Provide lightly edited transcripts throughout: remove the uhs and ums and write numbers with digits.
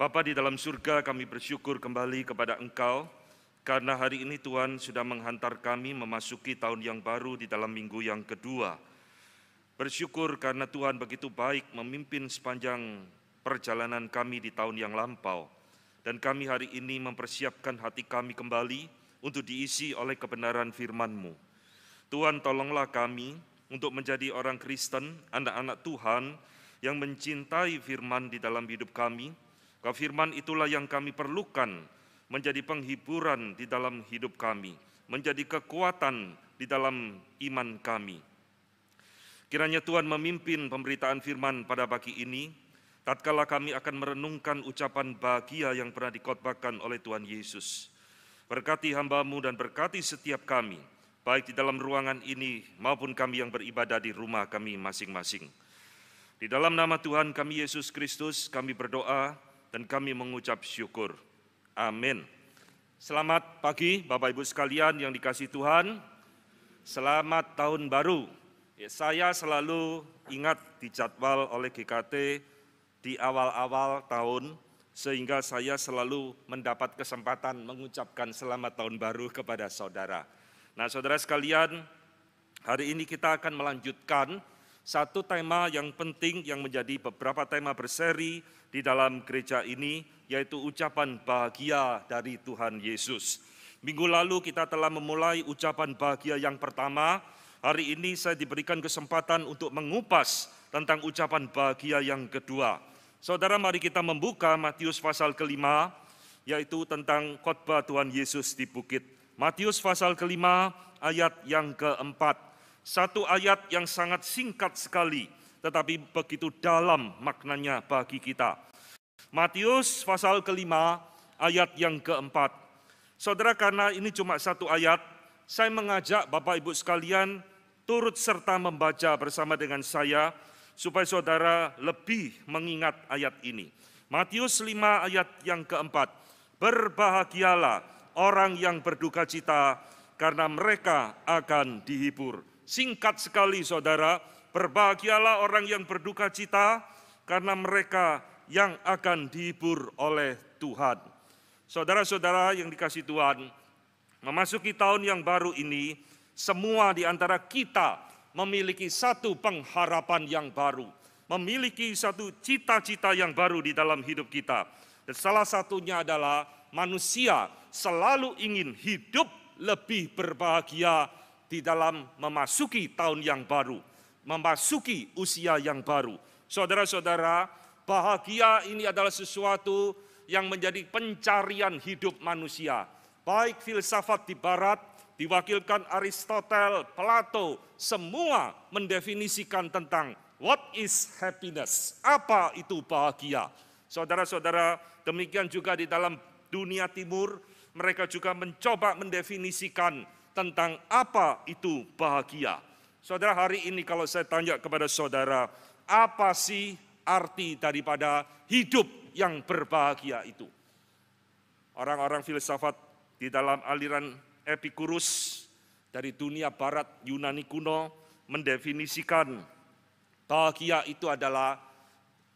Bapa di dalam surga, kami bersyukur kembali kepada Engkau, karena hari ini Tuhan sudah menghantar kami memasuki tahun yang baru di dalam minggu yang kedua. Bersyukur karena Tuhan begitu baik memimpin sepanjang perjalanan kami di tahun yang lampau. Dan kami hari ini mempersiapkan hati kami kembali untuk diisi oleh kebenaran firman-Mu. Tuhan, tolonglah kami untuk menjadi orang Kristen, anak-anak Tuhan yang mencintai firman di dalam hidup kami. Karena firman itulah yang kami perlukan menjadi penghiburan di dalam hidup kami, menjadi kekuatan di dalam iman kami. Kiranya Tuhan memimpin pemberitaan firman pada pagi ini, tatkala kami akan merenungkan ucapan bahagia yang pernah dikhotbahkan oleh Tuhan Yesus. Berkati hamba-Mu dan berkati setiap kami, baik di dalam ruangan ini maupun kami yang beribadah di rumah kami masing-masing. Di dalam nama Tuhan kami Yesus Kristus, kami berdoa dan kami mengucap syukur. Amin. Selamat pagi Bapak Ibu sekalian yang dikasihi Tuhan. Selamat tahun baru. Saya selalu ingat dijadwal oleh GKT di awal-awal tahun, sehingga saya selalu mendapat kesempatan mengucapkan selamat tahun baru kepada saudara. Nah, saudara sekalian, hari ini kita akan melanjutkan satu tema yang penting yang menjadi beberapa tema berseri di dalam gereja ini, yaitu ucapan bahagia dari Tuhan Yesus. Minggu lalu kita telah memulai ucapan bahagia yang pertama. Hari ini saya diberikan kesempatan untuk mengupas tentang ucapan bahagia yang kedua. Saudara, mari kita membuka Matius pasal ke-5, yaitu tentang khotbah Tuhan Yesus di bukit. Matius pasal ke-5 ayat yang ke-4. Satu ayat yang sangat singkat sekali, tetapi begitu dalam maknanya bagi kita. Matius pasal ke-5 ayat yang ke-4. Saudara, karena ini cuma satu ayat, saya mengajak Bapak Ibu sekalian turut serta membaca bersama dengan saya, supaya saudara lebih mengingat ayat ini. Matius 5 ayat yang ke-4. Berbahagialah orang yang berduka cita, karena mereka akan dihibur. Singkat sekali saudara, berbahagialah orang yang berduka cita, karena mereka yang akan dihibur oleh Tuhan. Saudara-saudara yang dikasihi Tuhan, memasuki tahun yang baru ini, semua di antara kita memiliki satu pengharapan yang baru, memiliki satu cita-cita yang baru di dalam hidup kita. Dan salah satunya adalah manusia selalu ingin hidup lebih berbahagia di dalam memasuki tahun yang baru, memasuki usia yang baru. Saudara-saudara, bahagia ini adalah sesuatu yang menjadi pencarian hidup manusia. Baik filsafat di barat, diwakilkan Aristoteles, Plato, semua mendefinisikan tentang what is happiness, apa itu bahagia. Saudara-saudara, demikian juga di dalam dunia timur, mereka juga mencoba mendefinisikan tentang apa itu bahagia. Saudara, hari ini kalau saya tanya kepada saudara, apa sih arti daripada hidup yang berbahagia itu? Orang-orang filsafat di dalam aliran Epikurus dari dunia barat Yunani kuno mendefinisikan bahagia itu adalah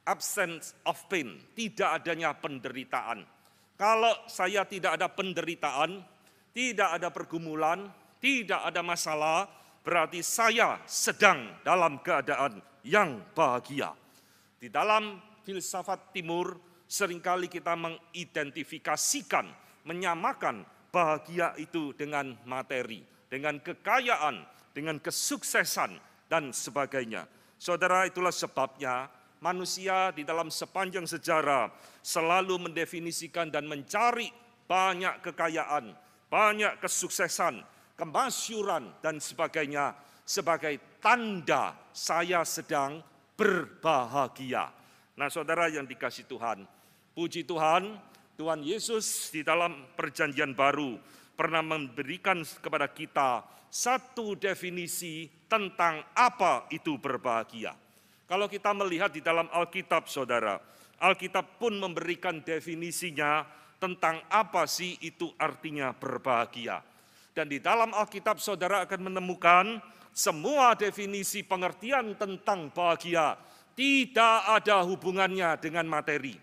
absence of pain, tidak adanya penderitaan. Kalau saya tidak ada penderitaan, tidak ada pergumulan, tidak ada masalah, berarti saya sedang dalam keadaan yang bahagia. Di dalam filsafat timur, seringkali kita mengidentifikasikan, menyamakan bahagia itu dengan materi, dengan kekayaan, dengan kesuksesan, dan sebagainya. Saudara, itulah sebabnya manusia di dalam sepanjang sejarah selalu mendefinisikan dan mencari banyak kekayaan, banyak kesuksesan, kemasyhuran, dan sebagainya sebagai tanda saya sedang berbahagia. Nah, saudara yang dikasihi Tuhan, puji Tuhan, Tuhan Yesus di dalam perjanjian baru pernah memberikan kepada kita satu definisi tentang apa itu berbahagia. Kalau kita melihat di dalam Alkitab, saudara, Alkitab pun memberikan definisinya tentang apa sih itu artinya berbahagia. Dan di dalam Alkitab saudara akan menemukan semua definisi pengertian tentang bahagia tidak ada hubungannya dengan materi,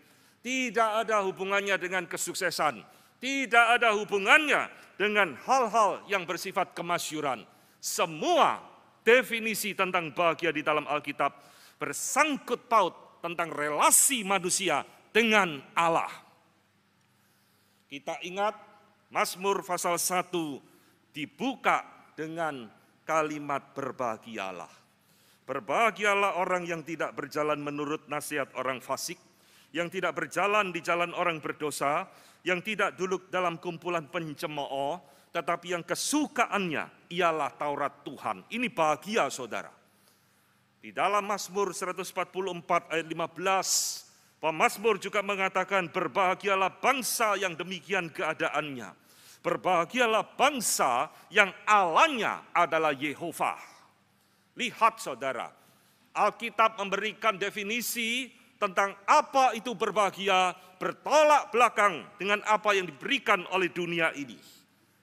Tidak ada hubungannya dengan kesuksesan. Tidak ada hubungannya dengan hal-hal yang bersifat kemasyhuran. Semua definisi tentang bahagia di dalam Alkitab bersangkut paut tentang relasi manusia dengan Allah. Kita ingat Mazmur pasal 1 dibuka dengan kalimat berbahagialah. Berbahagialah orang yang tidak berjalan menurut nasihat orang fasik, yang tidak berjalan di jalan orang berdosa, yang tidak duduk dalam kumpulan pencemooh, tetapi yang kesukaannya ialah Taurat Tuhan. Ini bahagia, saudara. Di dalam Mazmur 144 ayat 15, pemazmur juga mengatakan, berbahagialah bangsa yang demikian keadaannya. Berbahagialah bangsa yang Allahnya adalah Yehova. Lihat saudara, Alkitab memberikan definisi tentang apa itu berbahagia, bertolak belakang dengan apa yang diberikan oleh dunia ini.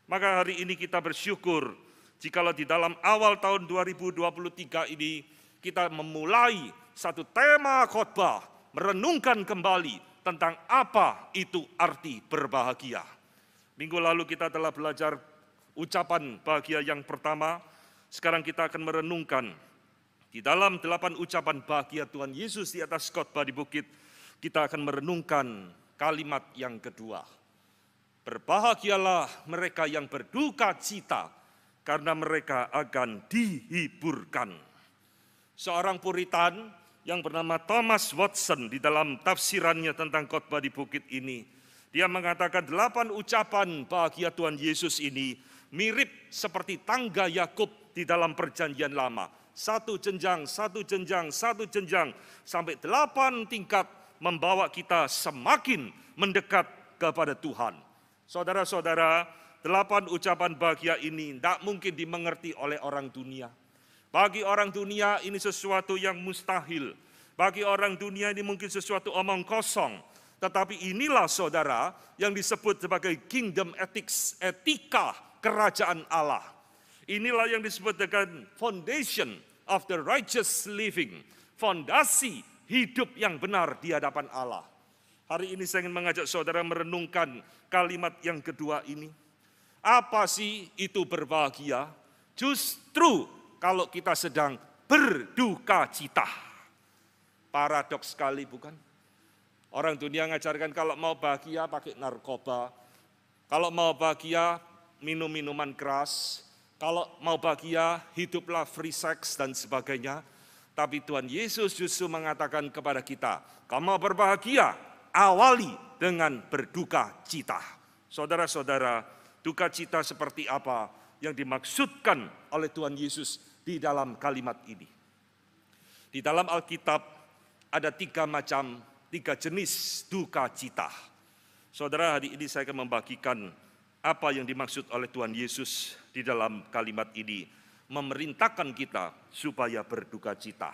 Maka hari ini kita bersyukur jikalau di dalam awal tahun 2023 ini kita memulai satu tema khotbah, merenungkan kembali tentang apa itu arti berbahagia. Minggu lalu kita telah belajar ucapan bahagia yang pertama. Sekarang kita akan merenungkan di dalam 8 ucapan bahagia Tuhan Yesus di atas khotbah di bukit. Kita akan merenungkan kalimat yang kedua. Berbahagialah mereka yang berduka cita, karena mereka akan dihiburkan. Seorang Puritan yang bernama Thomas Watson di dalam tafsirannya tentang khotbah di bukit ini, dia mengatakan 8 ucapan bahagia Tuhan Yesus ini mirip seperti tangga Yakub di dalam perjanjian lama. Satu jenjang, satu jenjang, satu jenjang, sampai 8 tingkat membawa kita semakin mendekat kepada Tuhan. Saudara-saudara, 8 ucapan bahagia ini tidak mungkin dimengerti oleh orang dunia. Bagi orang dunia ini sesuatu yang mustahil. Bagi orang dunia ini mungkin sesuatu omong kosong. Tetapi inilah saudara yang disebut sebagai kingdom ethics, etika kerajaan Allah. Inilah yang disebut dengan foundation of the righteous living, fondasi hidup yang benar di hadapan Allah. Hari ini saya ingin mengajak saudara merenungkan kalimat yang kedua ini. Apa sih itu berbahagia? Justru kalau kita sedang berduka cita. Paradoks sekali bukan? Orang dunia mengajarkan kalau mau bahagia pakai narkoba, kalau mau bahagia minum minuman keras, kalau mau bahagia hiduplah free sex dan sebagainya. Tapi Tuhan Yesus justru mengatakan kepada kita, kamu mau berbahagia, awali dengan berduka cita. Saudara-saudara, duka cita seperti apa yang dimaksudkan oleh Tuhan Yesus di dalam kalimat ini? Di dalam Alkitab ada 3 jenis duka cita. Saudara, hari ini saya akan membagikan apa yang dimaksud oleh Tuhan Yesus di dalam kalimat ini, memerintahkan kita supaya berduka cita.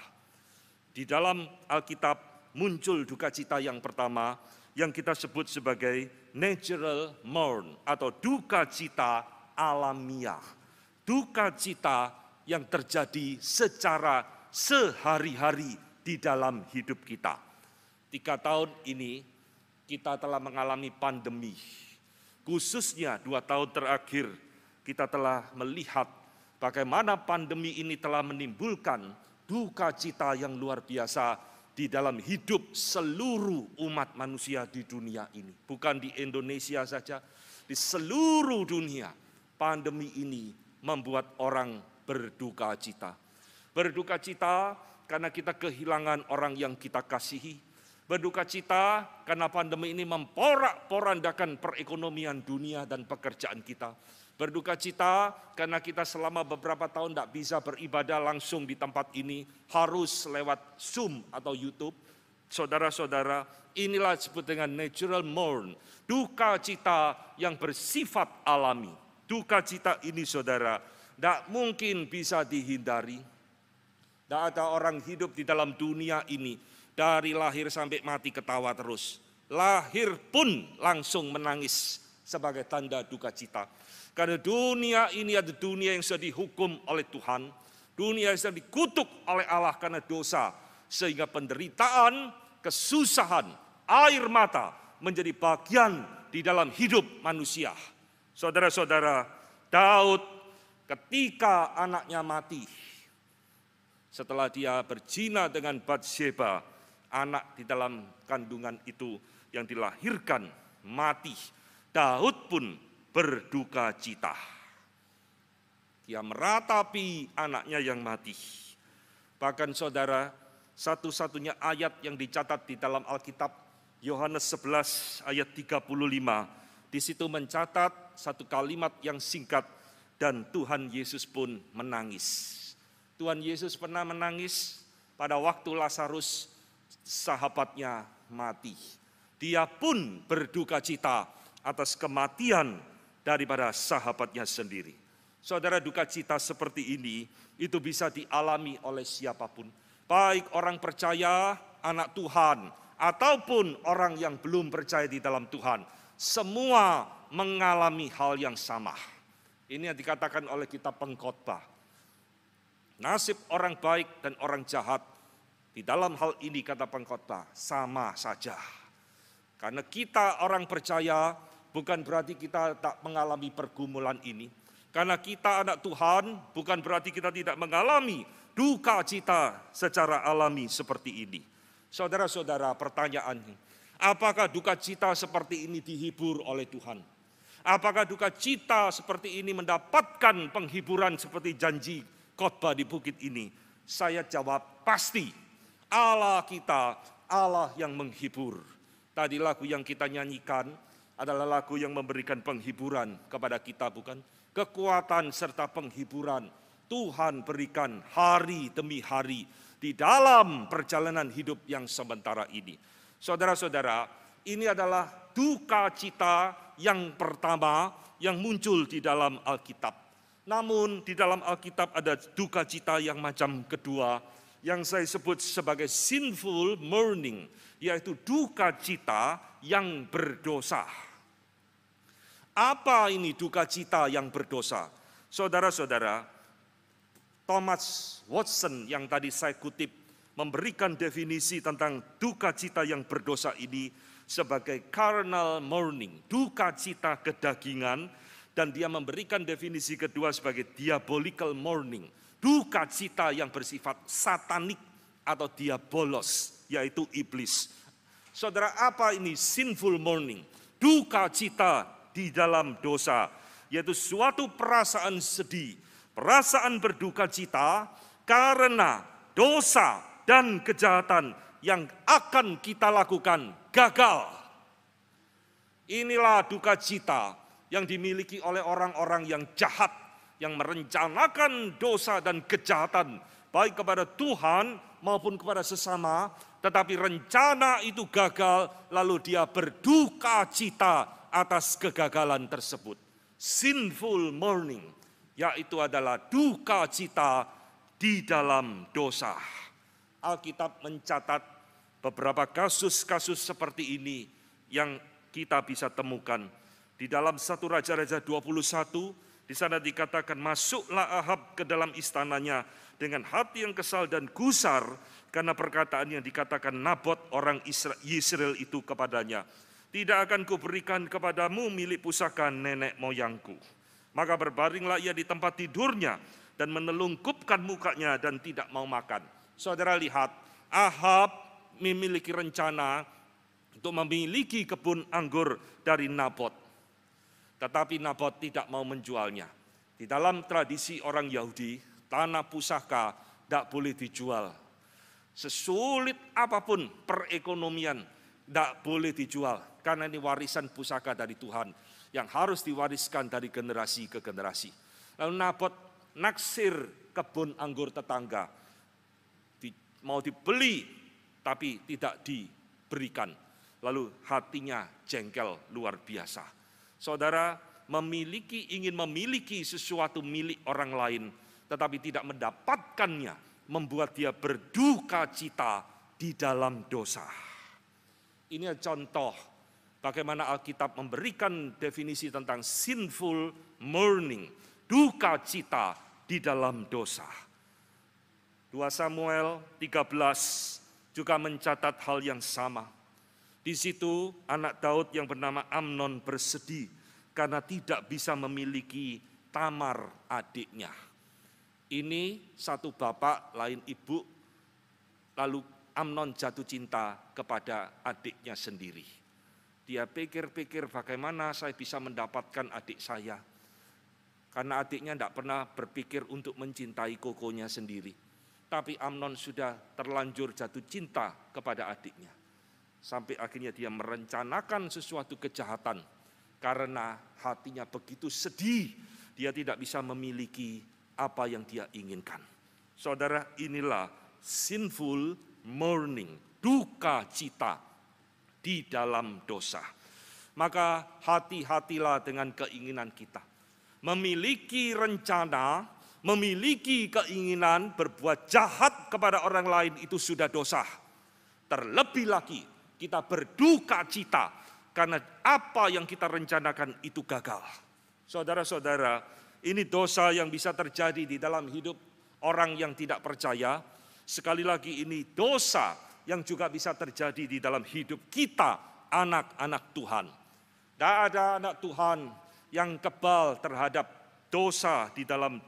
Di dalam Alkitab muncul duka cita yang pertama yang kita sebut sebagai natural mourn atau duka cita alamiah. Duka cita yang terjadi secara sehari-hari di dalam hidup kita. 3 tahun ini kita telah mengalami pandemi. Khususnya 2 tahun terakhir kita telah melihat bagaimana pandemi ini telah menimbulkan duka cita yang luar biasa di dalam hidup seluruh umat manusia di dunia ini. Bukan di Indonesia saja, di seluruh dunia pandemi ini membuat orang berduka cita. Berduka cita karena kita kehilangan orang yang kita kasihi. Berduka cita karena pandemi ini memporak-porandakan perekonomian dunia dan pekerjaan kita. Berduka cita karena kita selama beberapa tahun tidak bisa beribadah langsung di tempat ini, harus lewat Zoom atau YouTube. Saudara-saudara, inilah disebut dengan natural mourn, duka cita yang bersifat alami. Duka cita ini saudara, tidak mungkin bisa dihindari. Tidak ada orang hidup di dalam dunia ini dari lahir sampai mati ketawa terus. Lahir pun langsung menangis sebagai tanda duka cita. Karena dunia ini adalah dunia yang sudah dihukum oleh Tuhan. Dunia yang sudah dikutuk oleh Allah karena dosa. Sehingga penderitaan, kesusahan, air mata menjadi bagian di dalam hidup manusia. Saudara-saudara, Daud ketika anaknya mati, setelah dia berzina dengan Batsheba, anak di dalam kandungan itu yang dilahirkan mati, Daud pun berduka cita. Dia meratapi anaknya yang mati. Bahkan saudara, satu-satunya ayat yang dicatat di dalam Alkitab, Yohanes 11 ayat 35, di situ mencatat satu kalimat yang singkat, dan Tuhan Yesus pun menangis. Tuhan Yesus pernah menangis pada waktu Lazarus sahabatnya mati. Dia pun berduka cita atas kematian daripada sahabatnya sendiri. Saudara, duka cita seperti ini itu bisa dialami oleh siapapun, baik orang percaya, anak Tuhan, ataupun orang yang belum percaya di dalam Tuhan. Semua mengalami hal yang sama. Ini yang dikatakan oleh kitab Pengkhotbah. Nasib orang baik dan orang jahat di dalam hal ini, kata Pengkhotbah, sama saja. Karena kita orang percaya bukan berarti kita tak mengalami pergumulan ini. Karena kita anak Tuhan bukan berarti kita tidak mengalami duka cita secara alami seperti ini. Saudara-saudara, pertanyaannya, apakah duka cita seperti ini dihibur oleh Tuhan? Apakah duka cita seperti ini mendapatkan penghiburan seperti janji khotbah di bukit ini? Saya jawab pasti. Allah kita, Allah yang menghibur. Tadi lagu yang kita nyanyikan adalah lagu yang memberikan penghiburan kepada kita, bukan? Kekuatan serta penghiburan Tuhan berikan hari demi hari di dalam perjalanan hidup yang sementara ini. Saudara-saudara, ini adalah duka cita yang pertama yang muncul di dalam Alkitab. Namun di dalam Alkitab ada duka cita yang macam kedua, yang saya sebut sebagai sinful mourning, yaitu duka cita yang berdosa. Apa ini duka cita yang berdosa? Saudara-saudara, Thomas Watson yang tadi saya kutip memberikan definisi tentang duka cita yang berdosa ini sebagai carnal mourning, duka cita kedagingan, dan dia memberikan definisi kedua sebagai diabolical mourning, duka cita yang bersifat satanik atau diabolos, yaitu iblis. Saudara, apa ini sinful mourning? Duka cita di dalam dosa, yaitu suatu perasaan sedih, perasaan berduka cita karena dosa dan kejahatan yang akan kita lakukan gagal. Inilah duka cita yang dimiliki oleh orang-orang yang jahat, yang merencanakan dosa dan kejahatan, baik kepada Tuhan maupun kepada sesama, tetapi rencana itu gagal, lalu dia berduka cita atas kegagalan tersebut. Sinful mourning, yaitu adalah duka cita di dalam dosa. Alkitab mencatat beberapa kasus-kasus seperti ini yang kita bisa temukan. Di dalam 1 Raja-Raja 21, di sana dikatakan, masuklah Ahab ke dalam istananya dengan hati yang kesal dan gusar karena perkataan yang dikatakan Nabot orang Yisrael itu kepadanya. Tidak akan kuberikan kepadamu milik pusaka nenek moyangku. Maka berbaringlah ia di tempat tidurnya dan menelungkupkan mukanya dan tidak mau makan. Saudara lihat, Ahab memiliki rencana untuk memiliki kebun anggur dari Nabot. Tetapi Nabot tidak mau menjualnya. Di dalam tradisi orang Yahudi, tanah pusaka tidak boleh dijual. Sesulit apapun perekonomian, tidak boleh dijual. Karena ini warisan pusaka dari Tuhan yang harus diwariskan dari generasi ke generasi. Lalu Nabot naksir kebun anggur tetangga. Mau dibeli tapi tidak diberikan. Lalu hatinya jengkel luar biasa. Saudara, ingin memiliki sesuatu milik orang lain, tetapi tidak mendapatkannya, membuat dia berduka cita di dalam dosa. Ini contoh bagaimana Alkitab memberikan definisi tentang sinful mourning, duka cita di dalam dosa. 2 Samuel 13 juga mencatat hal yang sama. Di situ anak Daud yang bernama Amnon bersedih karena tidak bisa memiliki Tamar adiknya. Ini satu bapak lain ibu, lalu Amnon jatuh cinta kepada adiknya sendiri. Dia pikir-pikir bagaimana saya bisa mendapatkan adik saya. Karena adiknya tidak pernah berpikir untuk mencintai kokonya sendiri. Tapi Amnon sudah terlanjur jatuh cinta kepada adiknya. Sampai akhirnya dia merencanakan sesuatu kejahatan. Karena hatinya begitu sedih, dia tidak bisa memiliki apa yang dia inginkan. Saudara, inilah sinful mourning, duka cita di dalam dosa. Maka hati-hatilah dengan keinginan kita. Memiliki rencana, memiliki keinginan berbuat jahat kepada orang lain itu sudah dosa. Terlebih lagi kita berduka cita karena apa yang kita rencanakan itu gagal. Saudara-saudara, ini dosa yang bisa terjadi di dalam hidup orang yang tidak percaya. Sekali lagi ini dosa yang juga bisa terjadi di dalam hidup kita, anak-anak Tuhan. Tidak ada anak Tuhan yang kebal terhadap dosa di dalam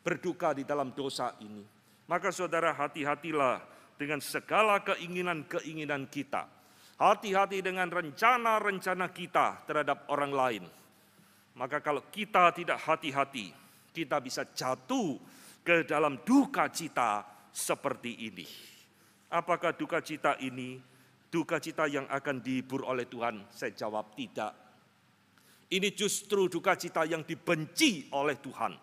berduka di dalam dosa ini. Maka saudara, hati-hatilah dengan segala keinginan-keinginan kita. Hati-hati dengan rencana-rencana kita terhadap orang lain. Maka kalau kita tidak hati-hati, kita bisa jatuh ke dalam duka cita seperti ini. Apakah duka cita ini duka cita yang akan dihibur oleh Tuhan? Saya jawab tidak. Ini justru duka cita yang dibenci oleh Tuhan.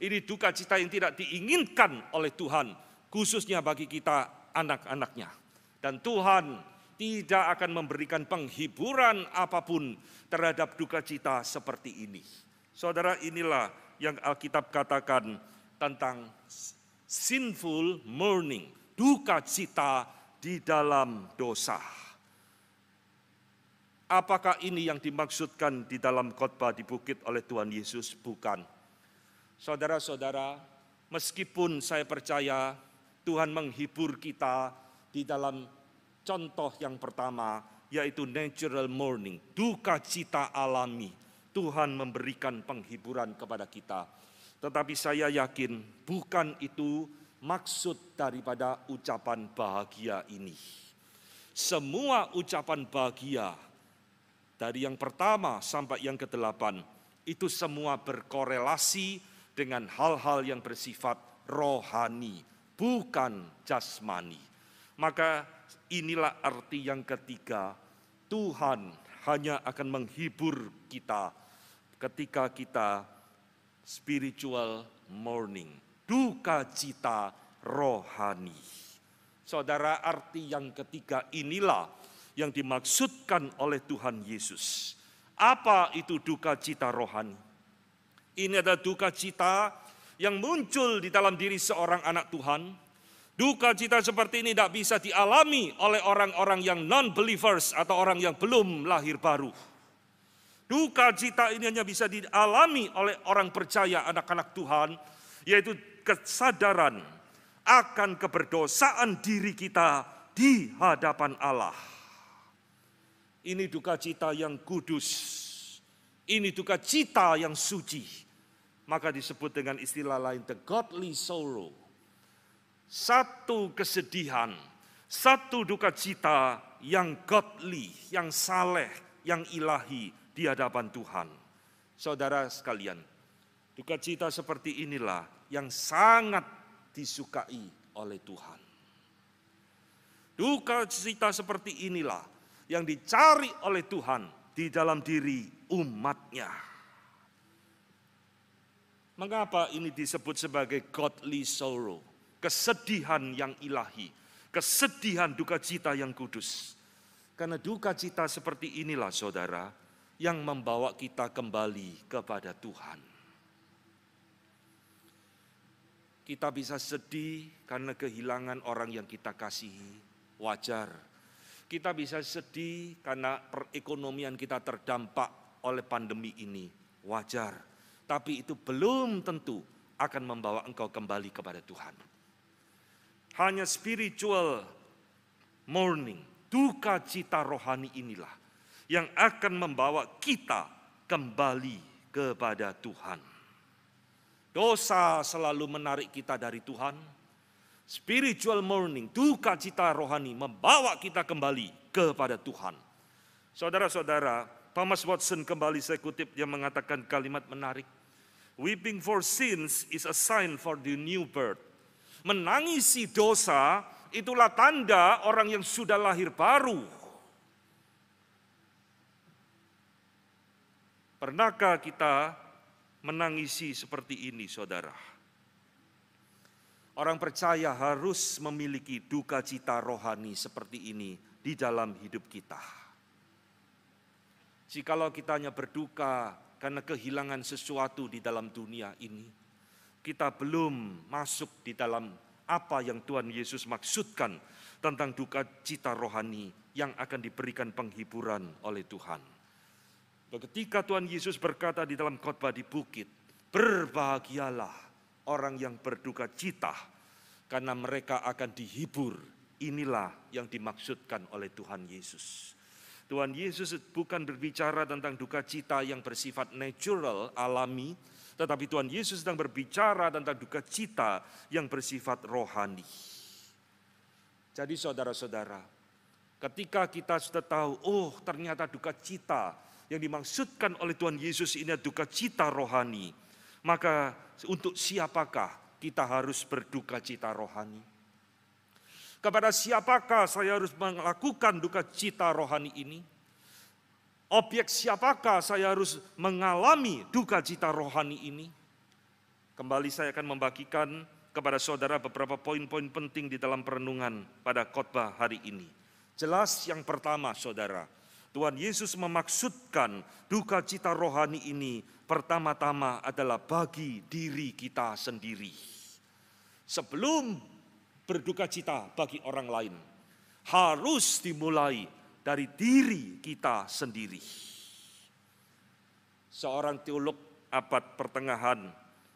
Ini duka cita yang tidak diinginkan oleh Tuhan, khususnya bagi kita anak-anaknya. Dan Tuhan tidak akan memberikan penghiburan apapun terhadap duka cita seperti ini. Saudara, inilah yang Alkitab katakan tentang sinful mourning, duka cita di dalam dosa. Apakah ini yang dimaksudkan di dalam khotbah di bukit oleh Tuhan Yesus? Bukan. Saudara-saudara, meskipun saya percaya Tuhan menghibur kita di dalam contoh yang pertama, yaitu natural mourning, duka cita alami. Tuhan memberikan penghiburan kepada kita. Tetapi saya yakin bukan itu maksud daripada ucapan bahagia ini. Semua ucapan bahagia, dari yang pertama sampai yang ke-8, itu semua berkorelasi dengan hal-hal yang bersifat rohani, bukan jasmani. Maka inilah arti yang ketiga, Tuhan hanya akan menghibur kita ketika kita spiritual mourning, duka cita rohani. Saudara, arti yang ketiga inilah yang dimaksudkan oleh Tuhan Yesus. Apa itu duka cita rohani? Ini adalah duka cita yang muncul di dalam diri seorang anak Tuhan. Duka cita seperti ini tidak bisa dialami oleh orang-orang yang non-believers atau orang yang belum lahir baru. Duka cita ini hanya bisa dialami oleh orang percaya, anak-anak Tuhan, yaitu kesadaran akan keberdosaan diri kita di hadapan Allah. Ini duka cita yang kudus, ini duka cita yang suci. Maka disebut dengan istilah lain, the godly sorrow. Satu kesedihan, satu duka cita yang godly, yang saleh, yang ilahi di hadapan Tuhan. Saudara sekalian, duka cita seperti inilah yang sangat disukai oleh Tuhan. Duka cita seperti inilah yang dicari oleh Tuhan di dalam diri umat-Nya. Mengapa ini disebut sebagai godly sorrow? Kesedihan yang ilahi, kesedihan duka cita yang kudus. Karena duka cita seperti inilah saudara, yang membawa kita kembali kepada Tuhan. Kita bisa sedih karena kehilangan orang yang kita kasihi, wajar. Kita bisa sedih karena perekonomian kita terdampak oleh pandemi ini, wajar. Tapi itu belum tentu akan membawa engkau kembali kepada Tuhan. Hanya spiritual mourning, duka cita rohani inilah yang akan membawa kita kembali kepada Tuhan. Dosa selalu menarik kita dari Tuhan. Spiritual mourning, duka cita rohani membawa kita kembali kepada Tuhan. Saudara-saudara, Thomas Watson kembali saya kutip, dia mengatakan kalimat menarik. Weeping for sins is a sign for the new birth. Menangisi dosa itulah tanda orang yang sudah lahir baru. Pernahkah kita menangisi seperti ini, saudara? Orang percaya harus memiliki duka cita rohani seperti ini di dalam hidup kita. Jikalau kita hanya berduka karena kehilangan sesuatu di dalam dunia ini, kita belum masuk di dalam apa yang Tuhan Yesus maksudkan tentang duka cita rohani yang akan diberikan penghiburan oleh Tuhan. Ketika Tuhan Yesus berkata di dalam khotbah di bukit, berbahagialah orang yang berduka cita karena mereka akan dihibur. Inilah yang dimaksudkan oleh Tuhan Yesus. Tuhan Yesus bukan berbicara tentang duka cita yang bersifat natural, alami, tetapi Tuhan Yesus sedang berbicara tentang duka cita yang bersifat rohani. Jadi saudara-saudara, ketika kita sudah tahu, oh ternyata duka cita yang dimaksudkan oleh Tuhan Yesus ini adalah duka cita rohani, maka untuk siapakah kita harus berduka cita rohani? Kepada siapakah saya harus melakukan duka cita rohani ini? Objek siapakah saya harus mengalami duka cita rohani ini? Kembali saya akan membagikan kepada saudara beberapa poin-poin penting di dalam perenungan pada khotbah hari ini. Jelas yang pertama, saudara, Tuhan Yesus memaksudkan duka cita rohani ini pertama-tama adalah bagi diri kita sendiri. Sebelum berduka cita bagi orang lain, harus dimulai dari diri kita sendiri. Seorang teolog abad pertengahan,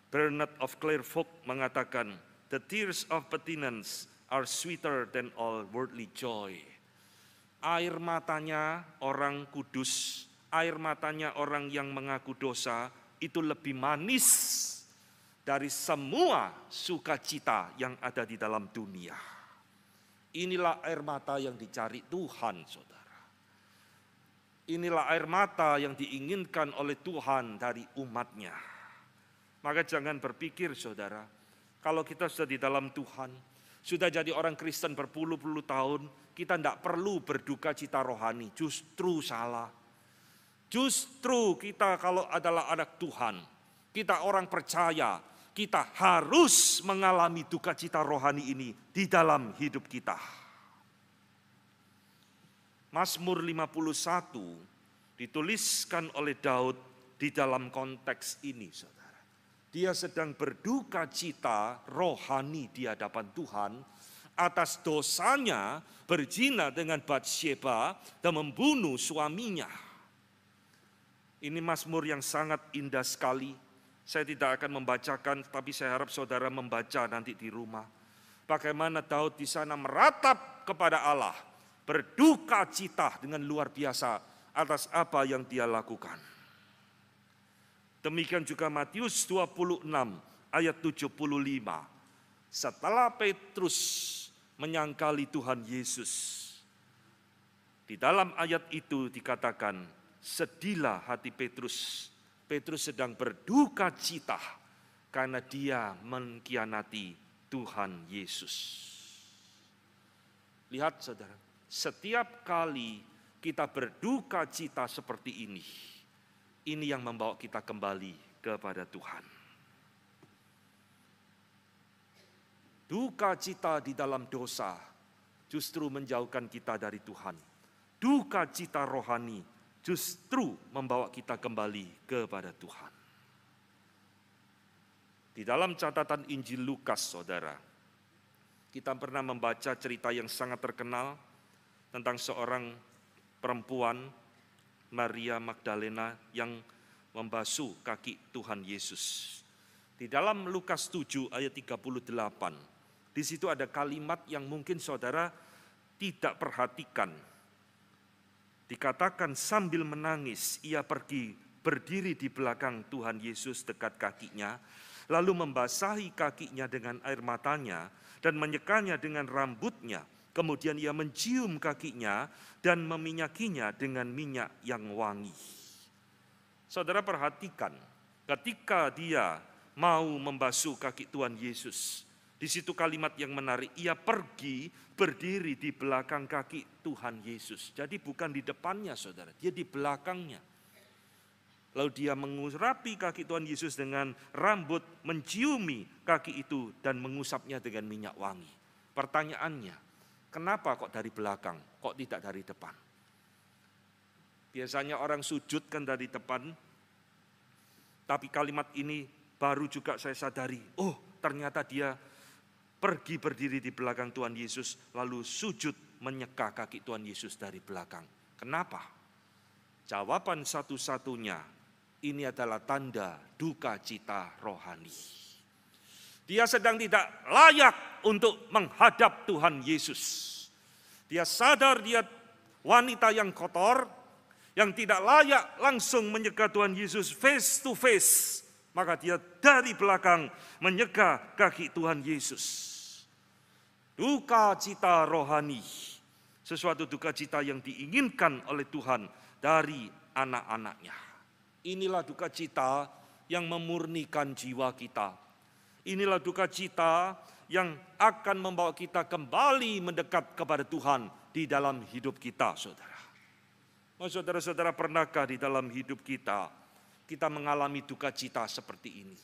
Bernard of Clairvaux, mengatakan, "The tears of penitence are sweeter than all worldly joy." Air matanya orang kudus, air matanya orang yang mengaku dosa, itu lebih manis dari semua sukacita yang ada di dalam dunia. Inilah air mata yang dicari Tuhan, saudara. Inilah air mata yang diinginkan oleh Tuhan dari umatnya. Maka jangan berpikir, saudara, kalau kita sudah di dalam Tuhan, sudah jadi orang Kristen berpuluh-puluh tahun, kita tidak perlu berduka cita rohani. Justru salah. Justru kita kalau adalah anak Tuhan, kita orang percaya, kita harus mengalami duka cita rohani ini di dalam hidup kita. Mazmur 51 dituliskan oleh Daud di dalam konteks ini, saudara. Dia sedang berduka cita rohani di hadapan Tuhan atas dosanya berzina dengan Batsyeba dan membunuh suaminya. Ini mazmur yang sangat indah sekali. Saya tidak akan membacakan, tapi saya harap saudara membaca nanti di rumah. Bagaimana Daud di sana meratap kepada Allah, berduka cita dengan luar biasa atas apa yang dia lakukan. Demikian juga Matius 26 ayat 75. Setelah Petrus menyangkali Tuhan Yesus, di dalam ayat itu dikatakan, sedihlah hati Petrus. Petrus sedang berduka cita karena dia mengkhianati Tuhan Yesus. Lihat saudara, setiap kali kita berduka cita seperti ini yang membawa kita kembali kepada Tuhan. Duka cita di dalam dosa justru menjauhkan kita dari Tuhan. Duka cita rohani justru membawa kita kembali kepada Tuhan. Di dalam catatan Injil Lukas, saudara, kita pernah membaca cerita yang sangat terkenal tentang seorang perempuan, Maria Magdalena, yang membasuh kaki Tuhan Yesus. Di dalam Lukas 7 ayat 38, di situ ada kalimat yang mungkin saudara tidak perhatikan. Dikatakan sambil menangis, ia pergi berdiri di belakang Tuhan Yesus dekat kakinya, lalu membasahi kakinya dengan air matanya dan menyekanya dengan rambutnya. Kemudian ia mencium kakinya dan meminyakinya dengan minyak yang wangi. Saudara perhatikan, ketika dia mau membasuh kaki Tuhan Yesus, di situ kalimat yang menarik, ia pergi berdiri di belakang kaki Tuhan Yesus. Jadi bukan di depannya saudara, dia di belakangnya. Lalu dia mengurapi kaki Tuhan Yesus dengan rambut, menciumi kaki itu dan mengusapnya dengan minyak wangi. Pertanyaannya, kenapa kok dari belakang, kok tidak dari depan? Biasanya orang sujud kan dari depan, tapi kalimat ini baru juga saya sadari, oh ternyata dia pergi berdiri di belakang Tuhan Yesus, lalu sujud menyeka kaki Tuhan Yesus dari belakang. Kenapa? Jawaban satu-satunya, ini adalah tanda duka cita rohani. Dia sedang tidak layak untuk menghadap Tuhan Yesus. Dia sadar dia wanita yang kotor, yang tidak layak langsung menyeka Tuhan Yesus face to face. Maka dia dari belakang menyeka kaki Tuhan Yesus. Duka cita rohani, sesuatu duka cita yang diinginkan oleh Tuhan dari anak-anaknya. Inilah duka cita yang memurnikan jiwa kita. Inilah duka cita yang akan membawa kita kembali mendekat kepada Tuhan di dalam hidup kita, saudara. Saudara-saudara, pernahkah di dalam hidup kita mengalami duka cita seperti ini?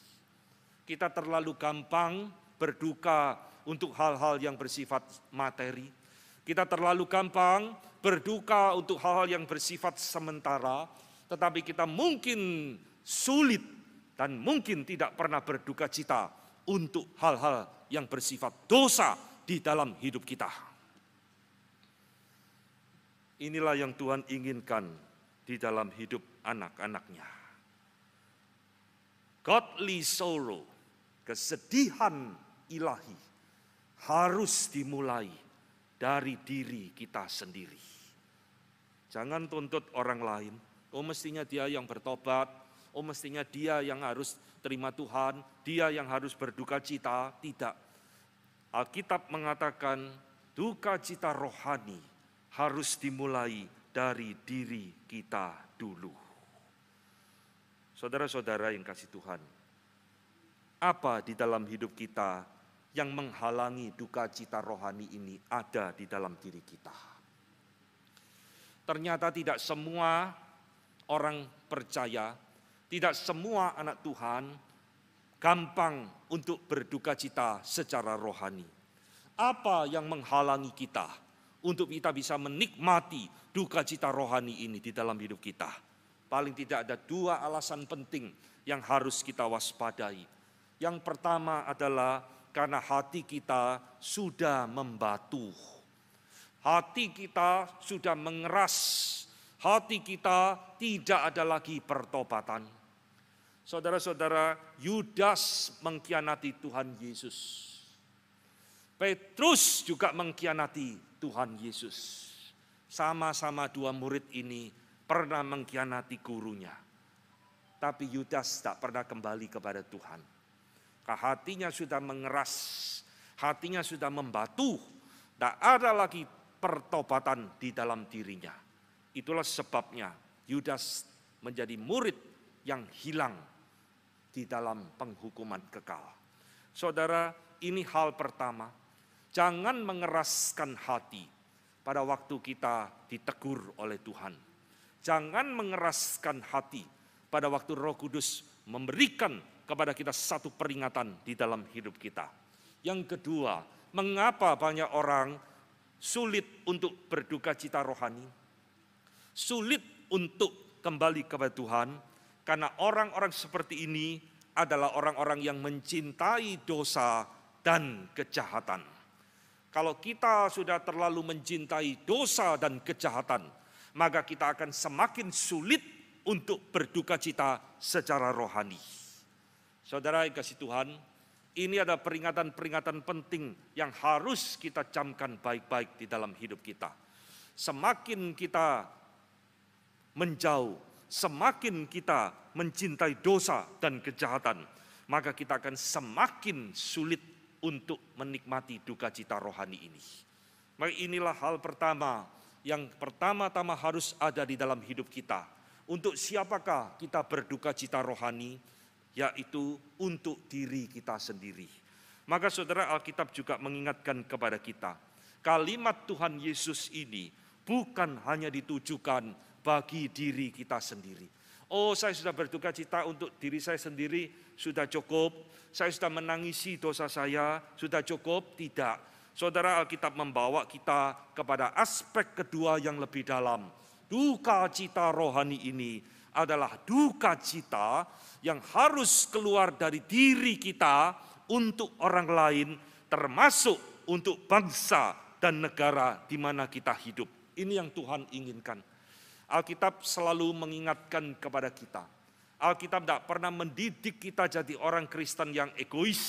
Kita terlalu gampang berduka untuk hal-hal yang bersifat materi. Kita terlalu gampang berduka untuk hal-hal yang bersifat sementara, tetapi kita mungkin sulit dan mungkin tidak pernah berduka cita untuk hal-hal yang bersifat dosa di dalam hidup kita. Inilah yang Tuhan inginkan di dalam hidup anak-anaknya. Godly sorrow, kesedihan ilahi, harus dimulai dari diri kita sendiri. Jangan tuntut orang lain, oh mestinya dia yang bertobat, oh mestinya dia yang harus terima Tuhan, dia yang harus berduka cita. Tidak. Alkitab mengatakan duka cita rohani harus dimulai dari diri kita dulu. Saudara-saudara yang kasih Tuhan, apa di dalam hidup kita yang menghalangi duka cita rohani ini ada di dalam diri kita? Ternyata tidak semua orang percaya, tidak semua anak Tuhan gampang untuk berduka cita secara rohani. Apa yang menghalangi kita untuk kita bisa menikmati duka cita rohani ini di dalam hidup kita? Paling tidak ada dua alasan penting yang harus kita waspadai. Yang pertama adalah karena hati kita sudah membatu. Hati kita sudah mengeras. Hati kita tidak ada lagi pertobatan. Saudara-saudara, Yudas mengkhianati Tuhan Yesus. Petrus juga mengkhianati Tuhan Yesus. Sama-sama dua murid ini pernah mengkhianati gurunya. Tapi Yudas tak pernah kembali kepada Tuhan. Hatinya sudah mengeras, hatinya sudah membatu. Tak ada lagi pertobatan di dalam dirinya. Itulah sebabnya Yudas menjadi murid yang hilang di dalam penghukuman kekal. Saudara, ini hal pertama. Jangan mengeraskan hati pada waktu kita ditegur oleh Tuhan. Jangan mengeraskan hati pada waktu Roh Kudus memberikan kepada kita satu peringatan di dalam hidup kita. Yang kedua, mengapa banyak orang sulit untuk berduka cita rohani? Sulit untuk kembali kepada Tuhan karena orang-orang seperti ini adalah orang-orang yang mencintai dosa dan kejahatan. Kalau kita sudah terlalu mencintai dosa dan kejahatan, maka kita akan semakin sulit untuk berduka cita secara rohani. Saudara yang kasih Tuhan, Ini ada peringatan-peringatan penting yang harus kita camkan baik-baik di dalam hidup kita. Semakin kita menjauh, semakin kita mencintai dosa dan kejahatan, maka kita akan semakin sulit untuk menikmati duka cita rohani ini. Maka inilah hal pertama yang pertama-tama harus ada di dalam hidup kita. Untuk siapakah kita berduka cita rohani? Yaitu untuk diri kita sendiri. Maka saudara, Alkitab juga mengingatkan kepada kita, kalimat Tuhan Yesus ini bukan hanya ditujukan bagi diri kita sendiri. Oh, saya sudah berduka cita untuk diri saya sendiri, sudah cukup. Saya sudah menangisi dosa saya, sudah cukup. Tidak. Saudara, Alkitab membawa kita kepada aspek kedua yang lebih dalam. Duka cita rohani ini adalah duka cita yang harus keluar dari diri kita untuk orang lain, termasuk untuk bangsa dan negara di mana kita hidup. Ini yang Tuhan inginkan. Alkitab selalu mengingatkan kepada kita. Alkitab tidak pernah mendidik kita jadi orang Kristen yang egois.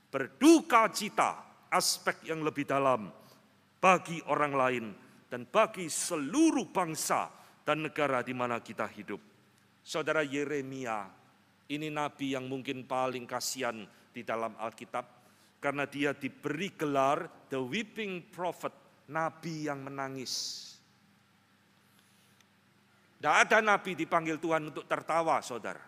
Berduka cita, aspek yang lebih dalam bagi orang lain dan bagi seluruh bangsa dan negara di mana kita hidup. Saudara, Yeremia, ini nabi yang mungkin paling kasihan di dalam Alkitab, karena dia diberi gelar the weeping prophet, nabi yang menangis. Tidak ada nabi dipanggil Tuhan untuk tertawa, saudara.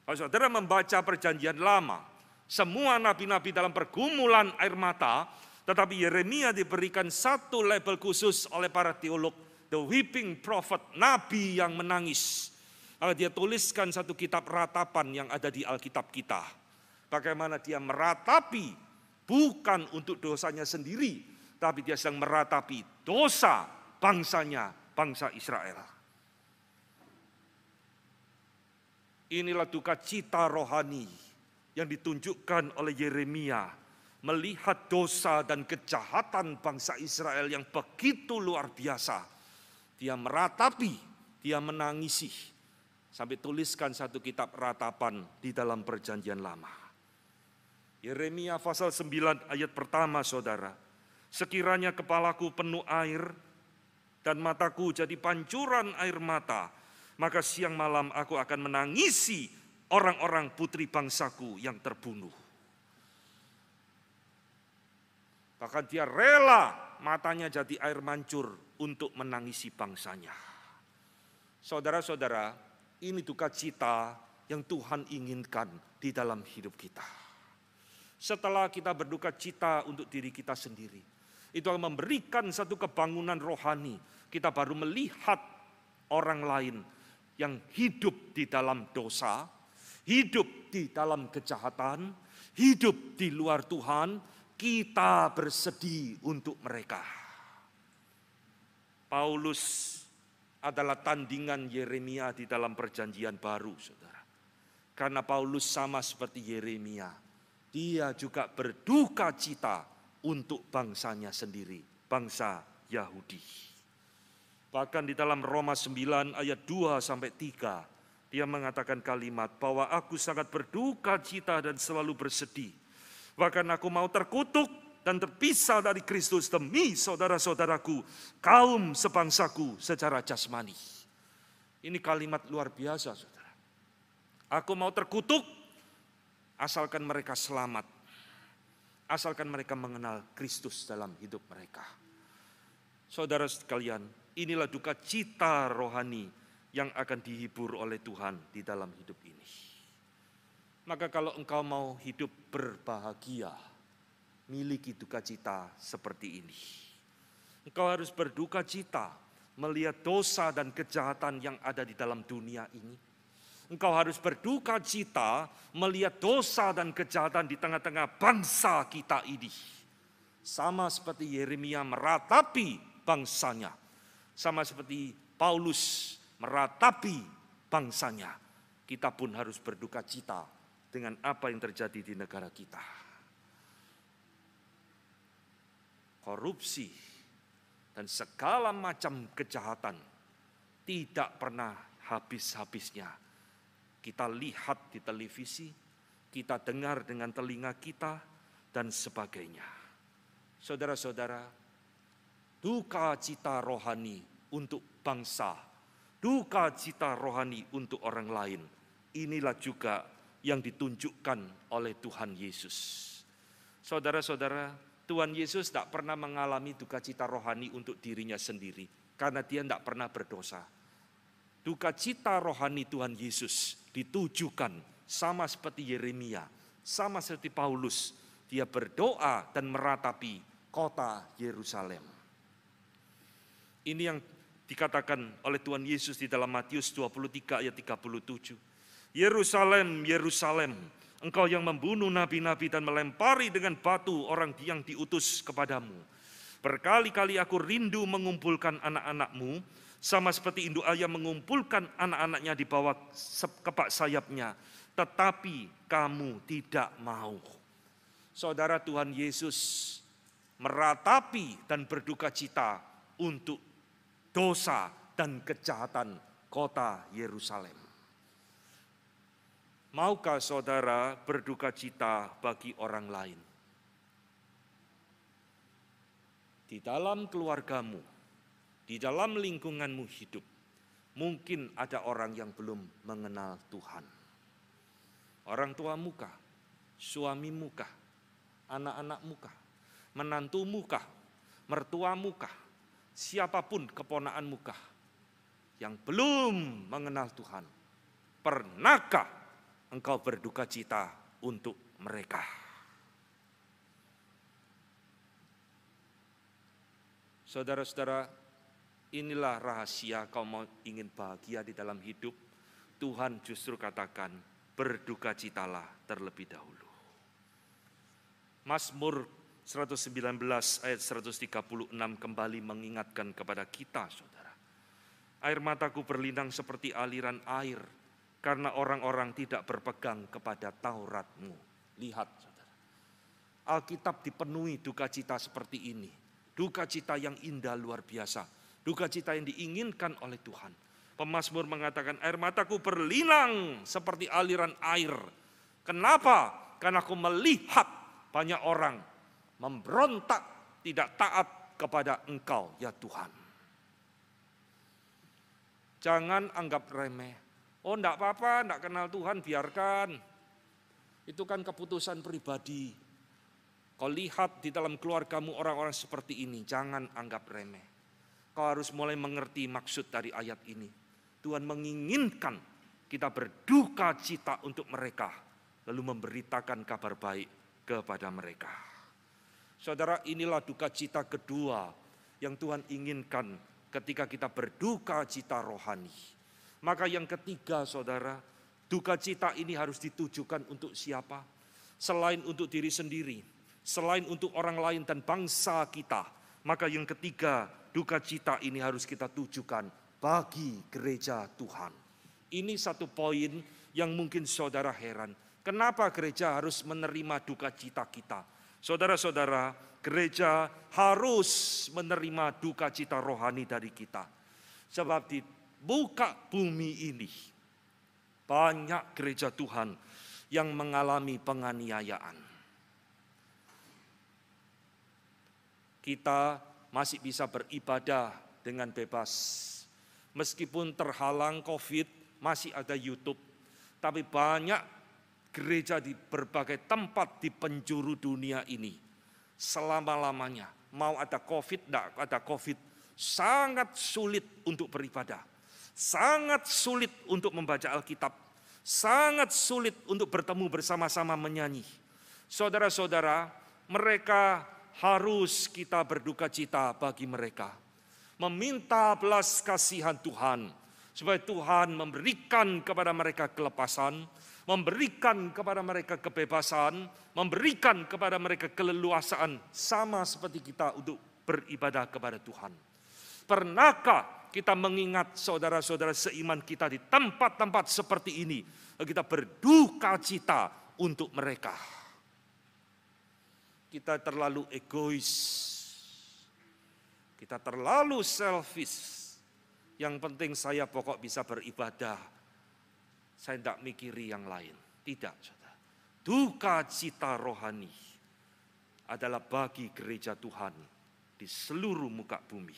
Kalau saudara membaca perjanjian lama, semua nabi-nabi dalam pergumulan air mata, tetapi Yeremia diberikan satu label khusus oleh para teolog, the weeping prophet, nabi yang menangis. Dia tuliskan satu kitab ratapan yang ada di Alkitab kita. Bagaimana dia meratapi bukan untuk dosanya sendiri, tapi dia sedang meratapi dosa bangsanya, bangsa Israel. Inilah duka cita rohani yang ditunjukkan oleh Yeremia, melihat dosa dan kejahatan bangsa Israel yang begitu luar biasa. Dia meratapi, dia menangisi, sampai tuliskan satu kitab ratapan di dalam perjanjian lama. Yeremia pasal 9 ayat pertama, saudara. Sekiranya kepalaku penuh air dan mataku jadi pancuran air mata, maka siang malam aku akan menangisi orang-orang putri bangsaku yang terbunuh. Bahkan dia rela matanya jadi air mancur untuk menangisi bangsanya. Saudara-saudara, ini duka cita yang Tuhan inginkan di dalam hidup kita. Setelah kita berduka cita untuk diri kita sendiri, itu akan memberikan satu kebangunan rohani. Kita baru melihat orang lain yang hidup di dalam dosa, hidup di dalam kejahatan, hidup di luar Tuhan. Kita bersedih untuk mereka. Paulus adalah tandingan Yeremia di dalam perjanjian baru, saudara. Karena Paulus sama seperti Yeremia, dia juga berduka cita untuk bangsanya sendiri, bangsa Yahudi. Bahkan di dalam Roma 9 ayat 2-3, dia mengatakan kalimat bahwa aku sangat berduka cita dan selalu bersedih. Bahkan aku mau terkutuk dan terpisah dari Kristus demi saudara-saudaraku, kaum sebangsaku secara jasmani. Ini kalimat luar biasa, saudara. Aku mau terkutuk, asalkan mereka selamat. Asalkan mereka mengenal Kristus dalam hidup mereka. Saudara sekalian, inilah duka cita rohani yang akan dihibur oleh Tuhan di dalam hidup ini. Maka kalau engkau mau hidup berbahagia, miliki duka cita seperti ini. Engkau harus berduka cita melihat dosa dan kejahatan yang ada di dalam dunia ini. Engkau harus berduka cita melihat dosa dan kejahatan di tengah-tengah bangsa kita ini. Sama seperti Yeremia meratapi bangsanya. Sama seperti Paulus meratapi bangsanya. Kita pun harus berduka cita dengan apa yang terjadi di negara kita. Korupsi dan segala macam kejahatan tidak pernah habis-habisnya. Kita lihat di televisi, kita dengar dengan telinga kita, dan sebagainya. Saudara-saudara, duka cita rohani untuk bangsa, duka cita rohani untuk orang lain, inilah juga yang ditunjukkan oleh Tuhan Yesus. Saudara-saudara, Tuhan Yesus tidak pernah mengalami duka cita rohani untuk dirinya sendiri, karena dia tidak pernah berdosa. Duka cita rohani Tuhan Yesus ditujukan sama seperti Yeremia, sama seperti Paulus. Dia berdoa dan meratapi kota Yerusalem. Ini yang dikatakan oleh Tuhan Yesus di dalam Matius 23 ayat 37. Yerusalem, Yerusalem, engkau yang membunuh nabi-nabi dan melempari dengan batu orang yang diutus kepadamu. Berkali-kali aku rindu mengumpulkan anak-anakmu, sama seperti induk ayam mengumpulkan anak-anaknya di bawah kepak sayapnya, tetapi kamu tidak mau. Saudara, Tuhan Yesus meratapi dan berduka cita untuk dosa dan kejahatan kota Yerusalem. Maukah saudara berduka cita bagi orang lain? Di dalam keluargamu, di dalam lingkunganmu hidup, mungkin ada orang yang belum mengenal Tuhan. Orang tuamu kah? Suamimu kah? Anak-anakmu kah? Menantumu kah? Mertuamu kah? Siapapun keponakanmu kah? Yang belum mengenal Tuhan. Pernahkah engkau berduka cita untuk mereka? Saudara-saudara, inilah rahasia kalau ingin bahagia di dalam hidup. Tuhan justru katakan, berduka citalah terlebih dahulu. Mazmur 119 ayat 136 kembali mengingatkan kepada kita, saudara. Air mataku berlinang seperti aliran air, karena orang-orang tidak berpegang kepada Taurat-Mu. Lihat, saudara. Alkitab dipenuhi duka cita seperti ini. Duka cita yang indah luar biasa. Duka cita yang diinginkan oleh Tuhan. Pemazmur mengatakan, air mataku berlinang seperti aliran air. Kenapa? Karena aku melihat banyak orang memberontak, tidak taat kepada Engkau, ya Tuhan. Jangan anggap remeh. Oh, enggak apa-apa, enggak kenal Tuhan, biarkan. Itu kan keputusan pribadi. Kau lihat di dalam keluargamu orang-orang seperti ini, jangan anggap remeh. Kau harus mulai mengerti maksud dari ayat ini. Tuhan menginginkan kita berduka cita untuk mereka, lalu memberitakan kabar baik kepada mereka. Saudara, inilah duka cita kedua yang Tuhan inginkan ketika kita berduka cita rohani. Maka yang ketiga, saudara, duka cita ini harus ditujukan untuk siapa? Selain untuk diri sendiri, selain untuk orang lain dan bangsa kita, maka yang ketiga, duka cita ini harus kita tujukan bagi gereja Tuhan. Ini satu poin yang mungkin saudara heran. Kenapa gereja harus menerima duka cita kita? Saudara-saudara, gereja harus menerima duka cita rohani dari kita. Sebab di muka bumi ini, banyak gereja Tuhan yang mengalami penganiayaan. Kita masih bisa beribadah dengan bebas. Meskipun terhalang COVID, masih ada YouTube. Tapi banyak gereja di berbagai tempat di penjuru dunia ini, selama-lamanya, mau ada COVID, tidak ada COVID, sangat sulit untuk beribadah. Sangat sulit untuk membaca Alkitab. Sangat sulit untuk bertemu bersama-sama menyanyi. Saudara-saudara, mereka harus kita berduka cita bagi mereka. Meminta belas kasihan Tuhan, supaya Tuhan memberikan kepada mereka kelepasan, memberikan kepada mereka kebebasan, memberikan kepada mereka keleluasaan, sama seperti kita untuk beribadah kepada Tuhan. Pernahkah kita mengingat saudara-saudara seiman kita di tempat-tempat seperti ini, kita berduka cita untuk mereka? Kita terlalu egois, kita terlalu selfish. Yang penting saya pokok bisa beribadah, saya tidak mikiri yang lain. Tidak, saudara. duka cita rohani adalah bagi gereja Tuhan di seluruh muka bumi.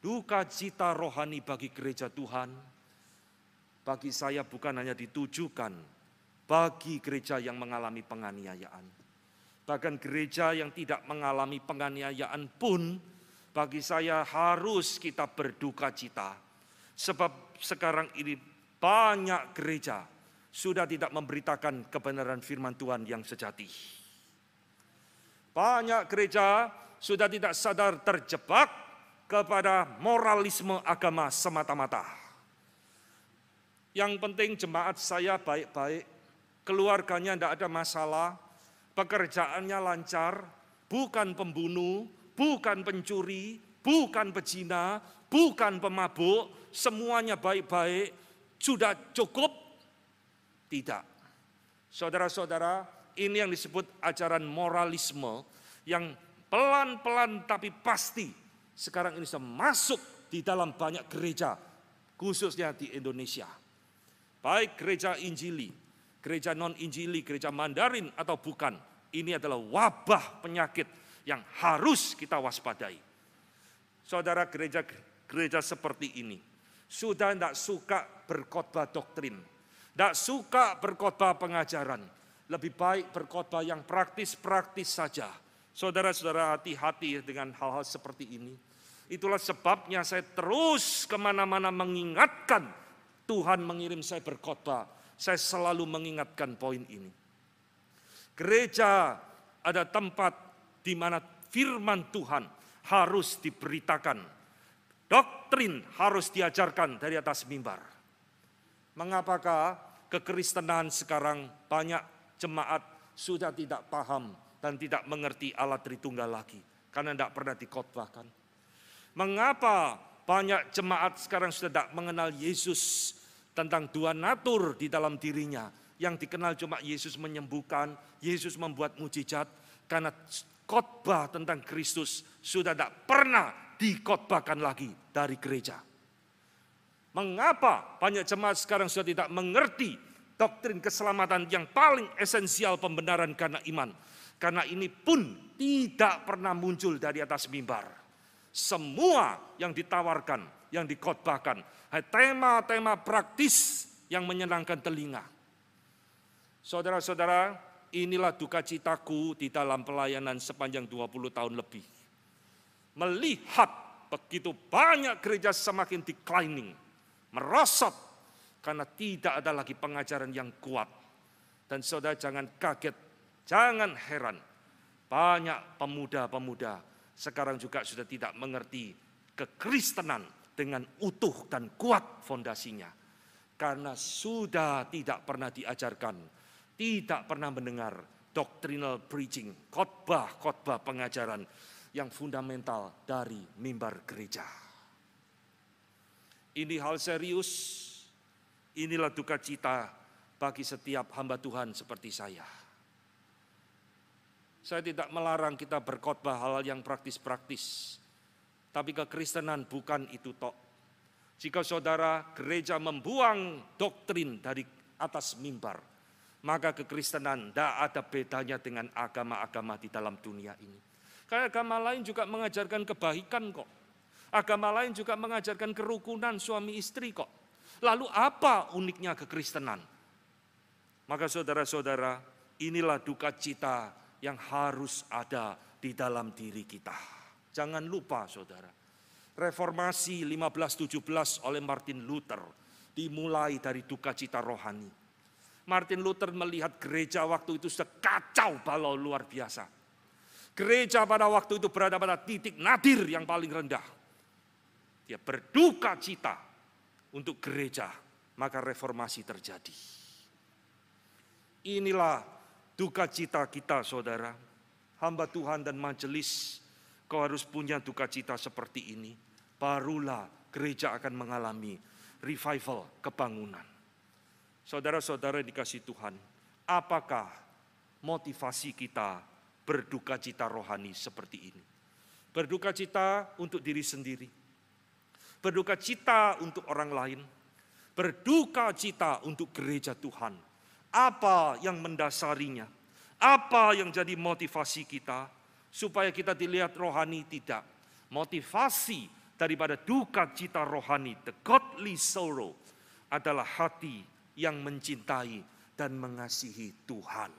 Duka cita rohani bagi gereja Tuhan, bagi saya bukan hanya ditujukan bagi gereja yang mengalami penganiayaan. Bahkan gereja yang tidak mengalami penganiayaan pun, bagi saya harus kita berduka cita. Sebab sekarang ini banyak gereja sudah tidak memberitakan kebenaran firman Tuhan yang sejati. Banyak gereja sudah tidak sadar terjebak kepada moralisme agama semata-mata. Yang penting jemaat saya baik-baik, keluarganya tidak ada masalah, pekerjaannya lancar, bukan pembunuh, bukan pencuri, bukan pezina, bukan pemabuk, semuanya baik-baik, sudah cukup? Tidak. Saudara-saudara, ini yang disebut ajaran moralisme yang pelan-pelan tapi pasti sekarang ini sudah masuk di dalam banyak gereja, khususnya di Indonesia. Baik gereja Injili, gereja non-Injili, gereja Mandarin atau bukan, ini adalah wabah penyakit yang harus kita waspadai. Saudara, gereja seperti ini sudah tidak suka berkhotbah doktrin, tidak suka berkhotbah pengajaran, lebih baik berkhotbah yang praktis-praktis saja. Saudara-saudara, hati-hati dengan hal-hal seperti ini. Itulah sebabnya saya terus kemana-mana mengingatkan, Tuhan mengirim saya berkhotbah, saya selalu mengingatkan poin ini. Gereja ada tempat di mana firman Tuhan harus diberitakan. Doktrin harus diajarkan dari atas mimbar. Mengapakah kekristenan sekarang banyak jemaat sudah tidak paham dan tidak mengerti Allah Tritunggal lagi karena tidak pernah dikhotbahkan? Mengapa banyak jemaat sekarang sudah tidak mengenal Yesus tentang dua natur di dalam dirinya? Yang dikenal cuma Yesus menyembuhkan, Yesus membuat mujizat, karena khotbah tentang Kristus sudah tidak pernah dikhotbahkan lagi dari gereja. Mengapa banyak jemaat sekarang sudah tidak mengerti doktrin keselamatan yang paling esensial, pembenaran karena iman? Karena ini pun tidak pernah muncul dari atas mimbar. Semua yang ditawarkan, yang dikhotbahkan, tema-tema praktis yang menyenangkan telinga. Saudara-saudara, inilah duka citaku di dalam pelayanan sepanjang 20 tahun lebih. Melihat begitu banyak gereja semakin declining, merosot, karena tidak ada lagi pengajaran yang kuat. Dan saudara jangan kaget, jangan heran, banyak pemuda-pemuda sekarang juga sudah tidak mengerti kekristenan dengan utuh dan kuat fondasinya. Karena sudah tidak pernah diajarkan, tidak pernah mendengar doctrinal preaching, khotbah pengajaran yang fundamental dari mimbar gereja. Ini hal serius, inilah duka cita bagi setiap hamba Tuhan seperti saya. Saya tidak melarang kita berkhotbah hal yang praktis-praktis, tapi kekristenan bukan itu tok. Jika saudara gereja membuang doktrin dari atas mimbar, maka kekristenan tidak ada bedanya dengan agama-agama di dalam dunia ini. Karena agama lain juga mengajarkan kebaikan kok. Agama lain juga mengajarkan kerukunan suami istri kok. Lalu apa uniknya kekristenan? Maka saudara-saudara, inilah duka cita yang harus ada di dalam diri kita. Jangan lupa saudara, reformasi 1517 oleh Martin Luther dimulai dari duka cita rohani. Martin Luther melihat gereja waktu itu sudah kacau balau luar biasa. Gereja pada waktu itu berada pada titik nadir yang paling rendah. Dia berduka cita untuk gereja, maka reformasi terjadi. Inilah duka cita kita saudara. Hamba Tuhan dan majelis, kau harus punya duka cita seperti ini. Barulah gereja akan mengalami revival, kebangunan. Saudara-saudara dikasih Tuhan, apakah motivasi kita berduka cita rohani seperti ini? Berduka cita untuk diri sendiri, berduka cita untuk orang lain, berduka cita untuk gereja Tuhan, Apa yang mendasarinya? Apa yang jadi motivasi kita? Supaya kita dilihat rohani, tidak. Motivasi daripada duka cita rohani, the godly sorrow, adalah hati yang mencintai dan mengasihi Tuhan.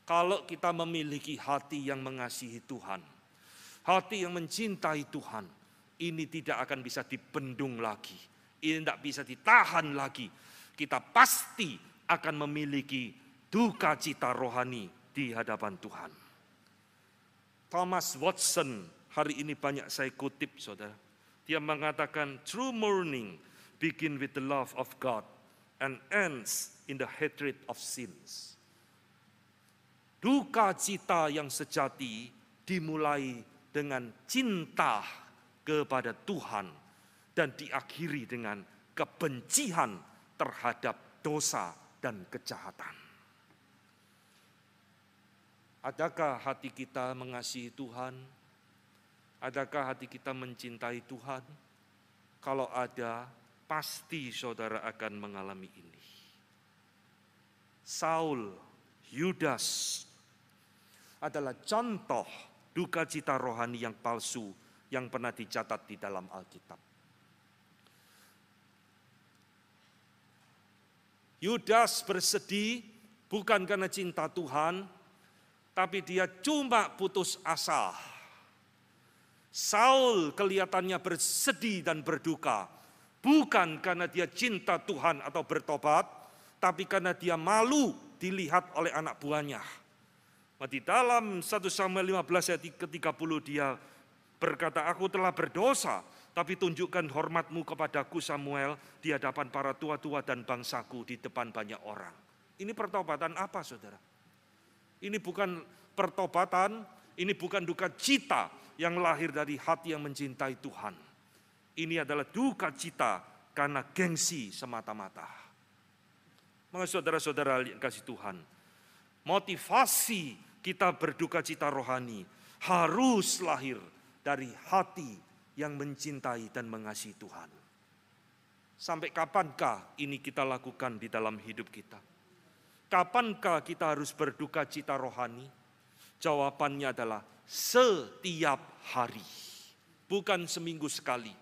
Kalau kita memiliki hati yang mengasihi Tuhan, hati yang mencintai Tuhan, ini tidak akan bisa dibendung lagi. Ini tidak bisa ditahan lagi. Kita pasti akan memiliki duka cita rohani di hadapan Tuhan. Thomas Watson, hari ini banyak saya kutip, saudara. Dia mengatakan, true mourning begin with the love of God and ends in the hatred of sins. Duka cita yang sejati dimulai dengan cinta kepada Tuhan dan diakhiri dengan kebencian terhadap dosa dan kejahatan. Adakah hati kita mengasihi Tuhan? Adakah hati kita mencintai Tuhan? Kalau ada, pasti saudara akan mengalami ini. Saul, Yudas adalah contoh duka cita rohani yang palsu yang pernah dicatat di dalam Alkitab. Yudas bersedih bukan karena cinta Tuhan, tapi dia cuma putus asa. Saul kelihatannya bersedih dan berduka, bukan karena dia cinta Tuhan atau bertobat, tapi karena dia malu dilihat oleh anak buahnya. Di dalam 1 Samuel 15 ayat ke-30 dia berkata, aku telah berdosa, tapi tunjukkan hormatmu kepadaku Samuel di hadapan para tua-tua dan bangsaku di depan banyak orang. Ini pertobatan apa, saudara? Ini bukan pertobatan, ini bukan duka cita yang lahir dari hati yang mencintai Tuhan. Ini adalah duka cita karena gengsi semata-mata. Maka saudara-saudara yang kasih Tuhan, motivasi kita berduka cita rohani harus lahir dari hati yang mencintai dan mengasihi Tuhan. Sampai kapankah ini kita lakukan di dalam hidup kita? Kapankah kita harus berduka cita rohani? Jawabannya adalah setiap hari. Bukan seminggu sekali,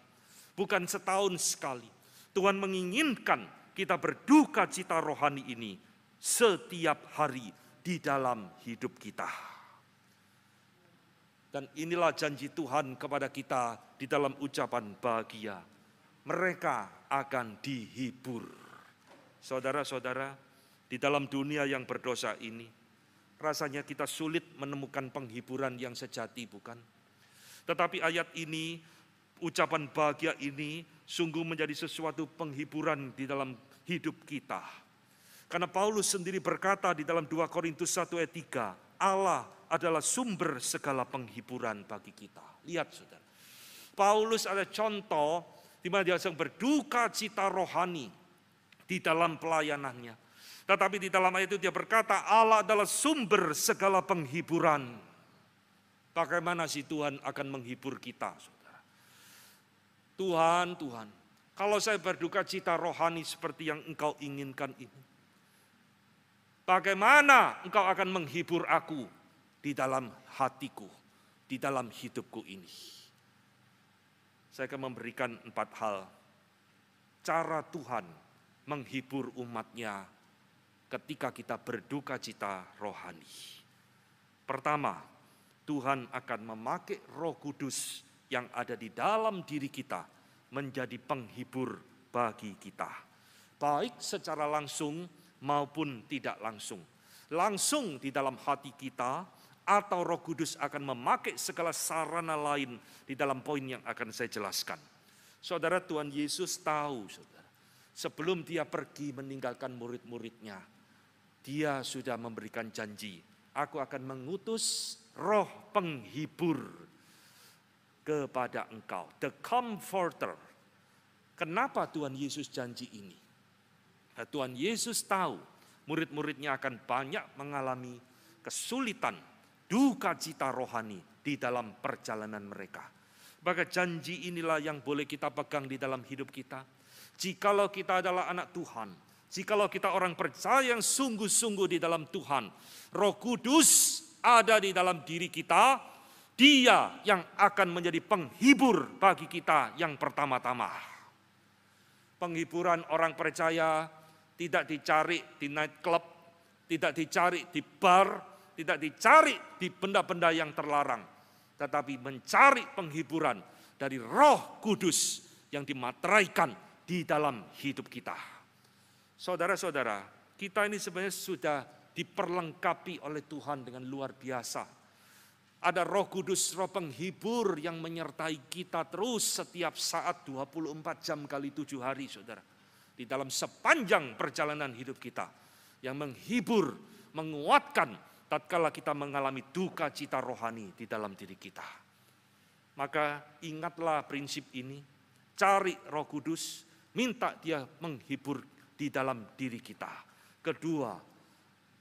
bukan setahun sekali. Tuhan menginginkan kita berduka cita rohani ini setiap hari di dalam hidup kita. Dan inilah janji Tuhan kepada kita di dalam ucapan bahagia. Mereka akan dihibur. Saudara-saudara, di dalam dunia yang berdosa ini, rasanya kita sulit menemukan penghiburan yang sejati, bukan? Tetapi ayat ini, ucapan bahagia ini, sungguh menjadi sesuatu penghiburan di dalam hidup kita. Karena Paulus sendiri berkata di dalam 2 Korintus 1 ayat 3, Allah adalah sumber segala penghiburan bagi kita. Lihat saudara, Paulus ada contoh di mana dia sedang berduka cita rohani di dalam pelayanannya. Tetapi di dalam ayat itu dia berkata, Allah adalah sumber segala penghiburan. Bagaimana sih Tuhan akan menghibur kita, saudara? Tuhan, kalau saya berduka cita rohani seperti yang Engkau inginkan ini, bagaimana Engkau akan menghibur aku di dalam hatiku, di dalam hidupku ini? Saya akan memberikan 4 hal. Cara Tuhan menghibur umatnya ketika kita berduka cita rohani. Pertama, Tuhan akan memakai Roh Kudus yang ada di dalam diri kita menjadi penghibur bagi kita. Baik secara langsung maupun tidak langsung. Langsung di dalam hati kita, atau Roh Kudus akan memakai segala sarana lain di dalam poin yang akan saya jelaskan. Saudara, Tuhan Yesus tahu, saudara, sebelum dia pergi meninggalkan murid-muridnya, dia sudah memberikan janji, aku akan mengutus roh penghibur kepada engkau, the comforter. Kenapa Tuhan Yesus janji ini? Nah, Tuhan Yesus tahu murid-muridnya akan banyak mengalami kesulitan, duka cita rohani di dalam perjalanan mereka. Maka janji inilah yang boleh kita pegang di dalam hidup kita. Jikalau kita adalah anak Tuhan, Jikalau kita orang percaya yang sungguh-sungguh di dalam Tuhan, Roh Kudus ada di dalam diri kita, Dia yang akan menjadi penghibur bagi kita yang pertama-tama. Penghiburan orang percaya tidak dicari di nightclub, tidak dicari di bar, tidak dicari di benda-benda yang terlarang, tetapi mencari penghiburan dari Roh Kudus yang dimateraikan di dalam hidup kita. Saudara-saudara, kita ini sebenarnya sudah diperlengkapi oleh Tuhan dengan luar biasa. Ada Roh Kudus, Roh penghibur yang menyertai kita terus setiap saat 24 jam kali 7 hari, saudara. Di dalam sepanjang perjalanan hidup kita. Yang menghibur, menguatkan tatkala kita mengalami duka cita rohani di dalam diri kita. Maka ingatlah prinsip ini, cari Roh Kudus, minta Dia menghibur di dalam diri kita. Kedua,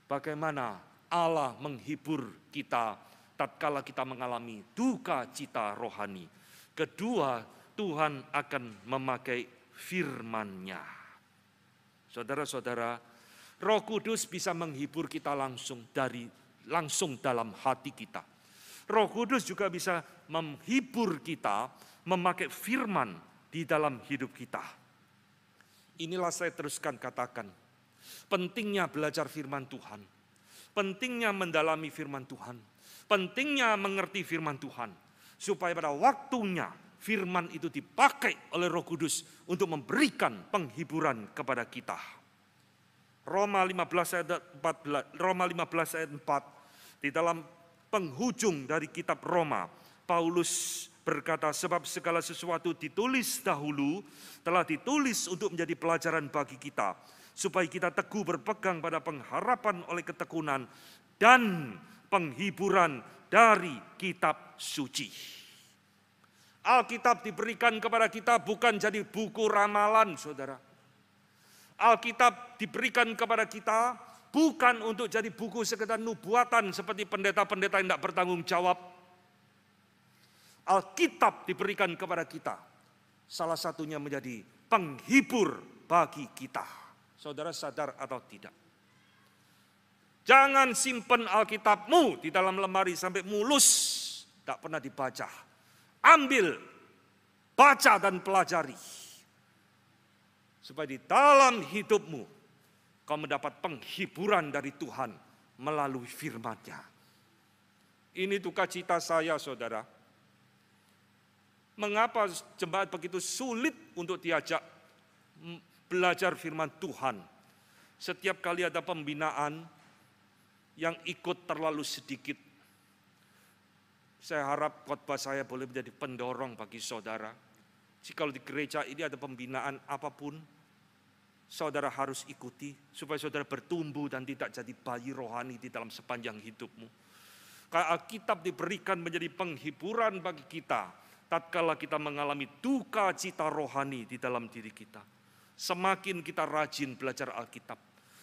bagaimana Allah menghibur kita tatkala kita mengalami duka cita rohani. Kedua, Tuhan akan memakai firman-Nya. Saudara-saudara, Roh Kudus bisa menghibur kita langsung dalam hati kita. Roh Kudus juga bisa menghibur kita memakai firman di dalam hidup kita. Inilah saya teruskan katakan, pentingnya belajar firman Tuhan, pentingnya mendalami firman Tuhan, pentingnya mengerti firman Tuhan, supaya pada waktunya firman itu dipakai oleh Roh Kudus untuk memberikan penghiburan kepada kita. Roma 15 ayat 4, di dalam penghujung dari kitab Roma, Paulus berkata, sebab segala sesuatu ditulis dahulu, telah ditulis untuk menjadi pelajaran bagi kita, supaya kita teguh berpegang pada pengharapan oleh ketekunan dan penghiburan dari kitab suci. Alkitab diberikan kepada kita bukan jadi buku ramalan, saudara. Alkitab diberikan kepada kita bukan untuk jadi buku sekedar nubuatan seperti pendeta-pendeta yang tidak bertanggung jawab. Alkitab diberikan kepada kita, salah satunya menjadi penghibur bagi kita. Saudara sadar atau tidak? Jangan simpen Alkitabmu di dalam lemari sampai mulus, tak pernah dibaca. Ambil, baca dan pelajari. Supaya di dalam hidupmu, kau mendapat penghiburan dari Tuhan melalui firman-Nya. Ini duka cita saya, saudara. Mengapa jemaat begitu sulit untuk diajak belajar firman Tuhan? Setiap kali ada pembinaan yang ikut terlalu sedikit. Saya harap khotbah saya boleh menjadi pendorong bagi saudara. Jika di gereja ini ada pembinaan apapun, saudara harus ikuti supaya saudara bertumbuh dan tidak jadi bayi rohani di dalam sepanjang hidupmu. Karena Alkitab diberikan menjadi penghiburan bagi kita tatkala kita mengalami duka cita rohani di dalam diri kita. Semakin kita rajin belajar Alkitab,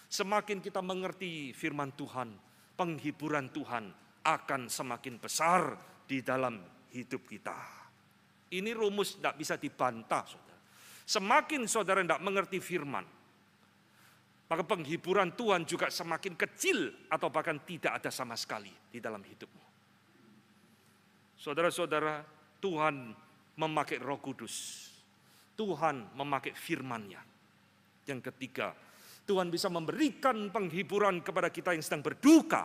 semakin kita mengerti firman Tuhan, penghiburan Tuhan akan semakin besar di dalam hidup kita. Ini rumus tidak bisa dibantah, saudara. Semakin saudara tidak mengerti firman, maka penghiburan Tuhan juga semakin kecil atau bahkan tidak ada sama sekali di dalam hidupmu. Saudara-saudara, Tuhan memakai Roh Kudus. Tuhan memakai firman-Nya. Yang ketiga, Tuhan bisa memberikan penghiburan kepada kita yang sedang berduka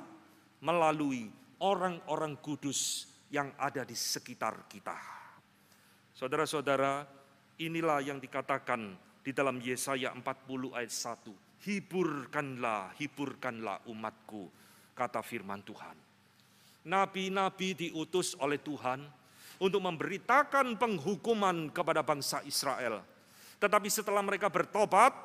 melalui orang-orang kudus yang ada di sekitar kita. Saudara-saudara, inilah yang dikatakan di dalam Yesaya 40 ayat 1. Hiburkanlah, hiburkanlah umatku, kata firman Tuhan. Nabi-nabi diutus oleh Tuhan untuk memberitakan penghukuman kepada bangsa Israel. Tetapi setelah mereka bertobat,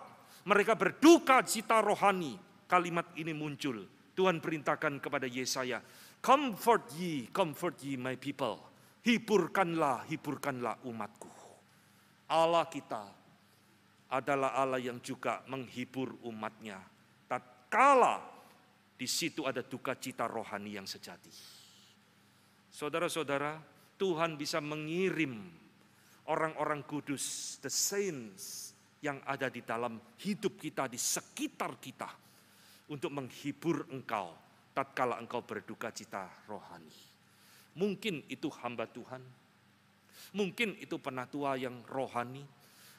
mereka berduka cita rohani. Kalimat ini muncul. Tuhan perintahkan kepada Yesaya, comfort ye my people. Hiburkanlah, hiburkanlah umatku. Allah kita adalah Allah yang juga menghibur umatnya. Tatkala di situ ada duka cita rohani yang sejati. Saudara-saudara, Tuhan bisa mengirim orang-orang kudus, the saints, yang ada di dalam hidup kita, di sekitar kita, untuk menghibur engkau tatkala engkau berduka cita rohani. Mungkin itu hamba Tuhan, mungkin itu penatua yang rohani,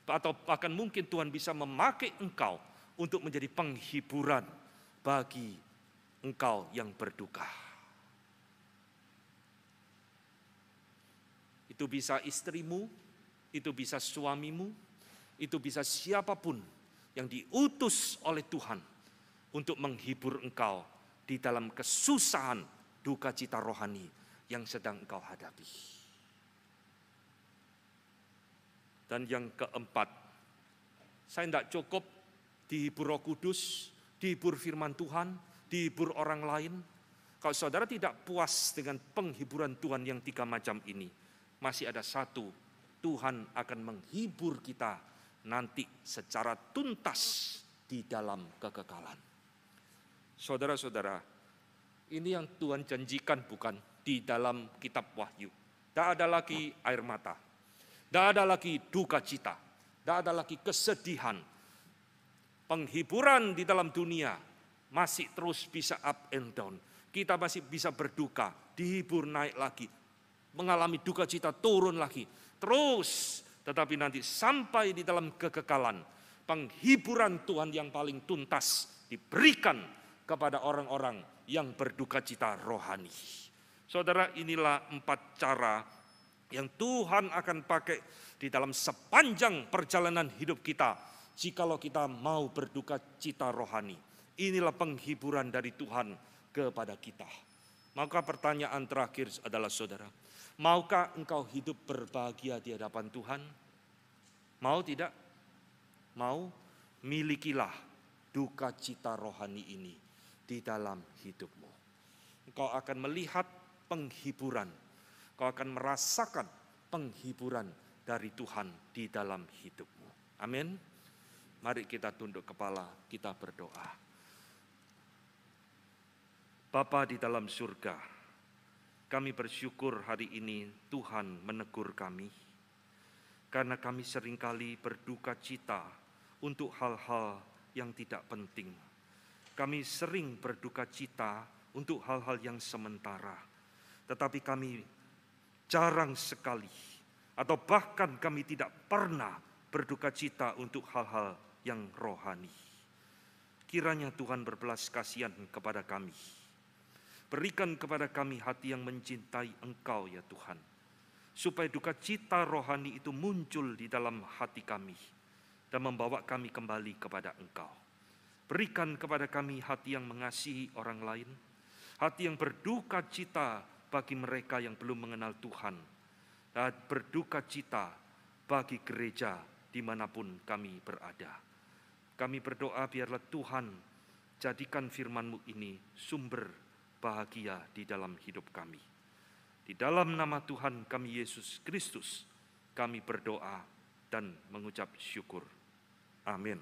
atau bahkan mungkin Tuhan bisa memakai engkau untuk menjadi penghiburan bagi engkau yang berduka. Itu bisa istrimu, itu bisa suamimu, itu bisa siapapun yang diutus oleh Tuhan untuk menghibur engkau di dalam kesusahan duka cita rohani yang sedang engkau hadapi. Dan yang keempat, saya tidak cukup dihibur Roh Kudus, dihibur firman Tuhan, dihibur orang lain. Kalau saudara tidak puas dengan penghiburan Tuhan yang 3 macam ini, masih ada satu, Tuhan akan menghibur kita nanti secara tuntas di dalam kekekalan. Saudara-saudara, ini yang Tuhan janjikan bukan di dalam kitab Wahyu. Tidak ada lagi air mata, tidak ada lagi duka cita, tidak ada lagi kesedihan. Penghiburan di dalam dunia masih terus bisa up and down. Kita masih bisa berduka, dihibur naik lagi, mengalami duka cita turun lagi. Terus, tetapi nanti sampai di dalam kekekalan, penghiburan Tuhan yang paling tuntas diberikan kepada orang-orang yang berduka cita rohani. Saudara, inilah 4 cara yang Tuhan akan pakai di dalam sepanjang perjalanan hidup kita, jikalau kita mau berduka cita rohani. Inilah penghiburan dari Tuhan kepada kita. Maka pertanyaan terakhir adalah, saudara, maukah engkau hidup berbahagia di hadapan Tuhan? Mau tidak? Mau? Milikilah duka cita rohani ini di dalam hidupmu. Engkau akan melihat penghiburan. Engkau akan merasakan penghiburan dari Tuhan di dalam hidupmu. Amin. Mari kita tunduk kepala, kita berdoa. Bapa di dalam surga, kami bersyukur hari ini Tuhan menegur kami, karena kami seringkali berduka cita untuk hal-hal yang tidak penting. Kami sering berduka cita untuk hal-hal yang sementara, tetapi kami jarang sekali, atau bahkan kami tidak pernah berduka cita untuk hal-hal yang rohani. Kiranya Tuhan berbelas kasihan kepada kami. Berikan kepada kami hati yang mencintai Engkau ya Tuhan, supaya duka cita rohani itu muncul di dalam hati kami dan membawa kami kembali kepada Engkau. Berikan kepada kami hati yang mengasihi orang lain, hati yang berduka cita bagi mereka yang belum mengenal Tuhan, dan berduka cita bagi gereja dimanapun kami berada. Kami berdoa biarlah Tuhan jadikan firman-Mu ini sumber bahagia di dalam hidup kami. Di dalam nama Tuhan kami Yesus Kristus, kami berdoa dan mengucap syukur. Amin.